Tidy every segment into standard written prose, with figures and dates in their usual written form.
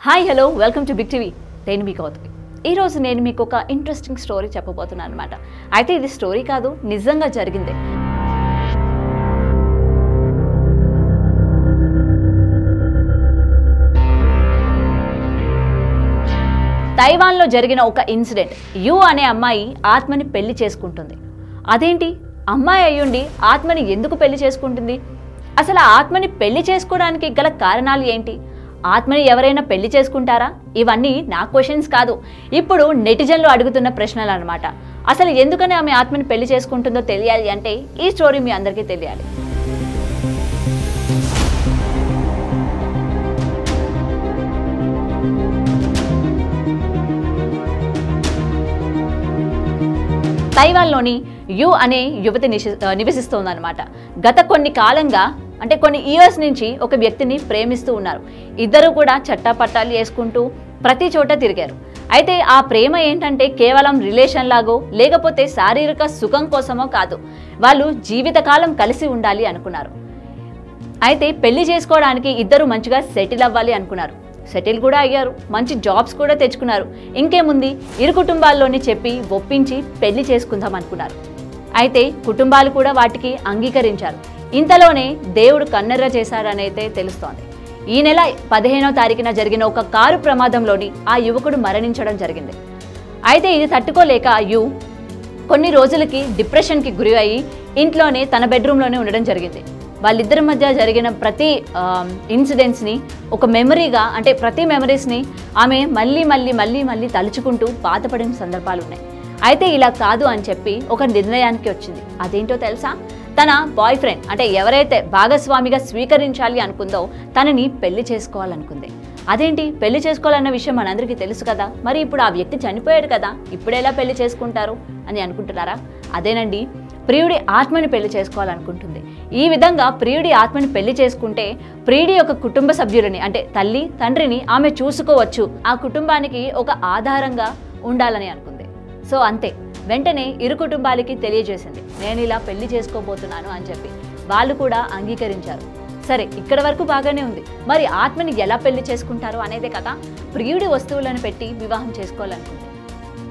Hi hello welcome to Big TV. నేను మీ కౌతుకి. ఈరోజు నేను మీకు ఒక ఇంట్రెస్టింగ్ స్టోరీ చెప్పబోతున్నాను అనమాట. అయితే ఇది స్టోరీ కాదు, నిజంగా జరిగిందే. తైవాన్లో జరిగిన ఒక ఇన్సిడెంట్. యు అనే అమ్మాయి ఆత్మని పెళ్లి చేసుకుంటుంది. అదేంటి, అమ్మాయి అయ్యుండి ఆత్మని ఎందుకు పెళ్లి చేసుకుంటుంది? అసలు ఆత్మని పెళ్లి చేసుకోవడానికి గల కారణాలు ఏంటి? ఆత్మని ఎవరైనా పెళ్లి చేసుకుంటారా? ఇవన్నీ నా క్వశ్చన్స్ కాదు, ఇప్పుడు నెటిజన్లు అడుగుతున్న ప్రశ్నలు అనమాట. అసలు ఎందుకని ఆమె ఆత్మని పెళ్లి చేసుకుంటుందో తెలియాలి అంటే ఈ స్టోరీ మీ అందరికీ తెలియాలి. తైవాన్లోని యు అనే యువతి నివసిస్తోందన్నమాట. గత కొన్ని కాలంగా అంటే కొన్ని ఇయర్స్ నుంచి ఒక వ్యక్తిని ప్రేమిస్తూ ఉన్నారు. ఇద్దరు కూడా చట్టాపట్టాలు వేసుకుంటూ ప్రతి చోట తిరిగారు. అయితే ఆ ప్రేమ ఏంటంటే కేవలం రిలేషన్ లాగో లేకపోతే శారీరక సుఖం కోసమో కాదు, వాళ్ళు జీవితకాలం కలిసి ఉండాలి అనుకున్నారు. అయితే పెళ్లి చేసుకోవడానికి ఇద్దరు మంచిగా సెటిల్ అవ్వాలి అనుకున్నారు. సెటిల్ కూడా అయ్యారు, మంచి జాబ్స్ కూడా తెచ్చుకున్నారు. ఇంకేముంది, ఇరు కుటుంబాల్లోని చెప్పి ఒప్పించి పెళ్లి చేసుకుందాం అనుకున్నారు. అయితే కుటుంబాలు కూడా వాటికి అంగీకరించారు. ఇంతలోనే దేవుడు కన్నెర్ర చేశారనైతే తెలుస్తోంది. ఈ నెల 15వ తారీఖున జరిగిన ఒక కారు ప్రమాదంలోని ఆ యువకుడు మరణించడం జరిగింది. అయితే ఇది తట్టుకోలేక యు కొన్ని రోజులకి డిప్రెషన్కి గురి అయ్యి ఇంట్లోనే తన బెడ్రూమ్లోనే ఉండడం జరిగింది. వాళ్ళిద్దరి మధ్య జరిగిన ప్రతి ఇన్సిడెంట్స్ని ఒక మెమరీగా అంటే ప్రతి మెమరీస్ని ఆమె మళ్ళీ మళ్ళీ మళ్ళీ మళ్ళీ తలుచుకుంటూ బాధపడిన సందర్భాలు ఉన్నాయి. అయితే ఇలా కాదు అని చెప్పి ఒక నిర్ణయానికి వచ్చింది. అదేంటో తెలుసా? తన బాయ్ ఫ్రెండ్ అంటే ఎవరైతే భాగస్వామిగా స్వీకరించాలి అనుకుందో తనని పెళ్లి చేసుకోవాలనుకుంది. అదేంటి, పెళ్లి చేసుకోవాలన్న విషయం మనందరికీ తెలుసు కదా, మరి ఇప్పుడు ఆ వ్యక్తి చనిపోయాడు కదా, ఇప్పుడు ఎలా పెళ్లి చేసుకుంటారు అని అనుకుంటున్నారా? అదేనండి, ప్రియుడి ఆత్మని పెళ్లి చేసుకోవాలనుకుంటుంది. ఈ విధంగా ప్రియుడి ఆత్మని పెళ్లి చేసుకుంటే ప్రియుడి యొక్క కుటుంబ సభ్యులని అంటే తల్లి తండ్రిని ఆమె చూసుకోవచ్చు, ఆ కుటుంబానికి ఒక ఆధారంగా ఉండాలని అనుకుంది. సో అంతే, వెంటనే ఇరు కుటుంబాలకి తెలియజేసింది, నేను ఇలా పెళ్లి చేసుకోబోతున్నాను అని చెప్పి. వాళ్ళు కూడా అంగీకరించారు. సరే, ఇక్కడ వరకు బాగానే ఉంది. మరి ఆత్మని ఎలా పెళ్లి చేసుకుంటారు అనేదే కదా. ప్రియుడి వస్తువులను పెట్టి వివాహం చేసుకోవాలనుకుంది.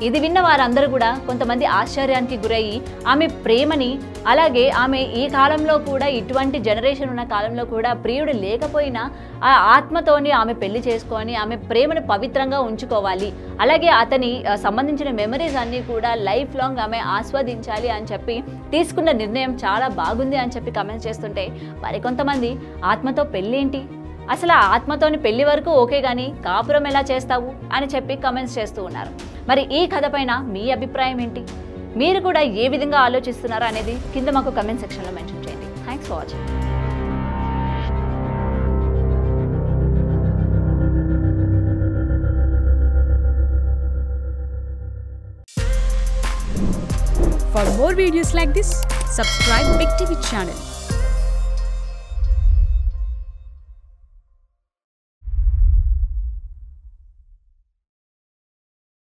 ఇది విన్న వారందరూ కూడా కొంతమంది ఆశ్చర్యానికి గురయ్యి ఆమె ప్రేమని, అలాగే ఆమె ఈ కాలంలో కూడా ఇటువంటి జనరేషన్ ఉన్న కాలంలో కూడా ప్రియుడు లేకపోయినా ఆ ఆత్మతోని ఆమె పెళ్లి చేసుకొని ఆమె ప్రేమను పవిత్రంగా ఉంచుకోవాలి, అలాగే అతని సంబంధించిన మెమరీస్ అన్నీ కూడా లైఫ్ లాంగ్ ఆమె ఆస్వాదించాలి అని చెప్పి తీసుకున్న నిర్ణయం చాలా బాగుంది అని చెప్పి కమెంట్స్ చేస్తుంటే, మరికొంతమంది ఆత్మతో పెళ్ళేంటి, అసలు ఆ ఆత్మతోని పెళ్లి వరకు ఓకే కానీ కాపురం ఎలా చేస్తావు అని చెప్పి కమెంట్స్ చేస్తూ ఉన్నారు. మరి ఈ కథ పైన మీ అభిప్రాయం ఏంటి? మీరు కూడా ఏ విధంగా ఆలోచిస్తున్నారో అనేది కింద మాకు కమెంట్ సెక్షన్లో మెన్షన్ చేయండి. Thanks for watching. For more videos like this, subscribe Big TV channel.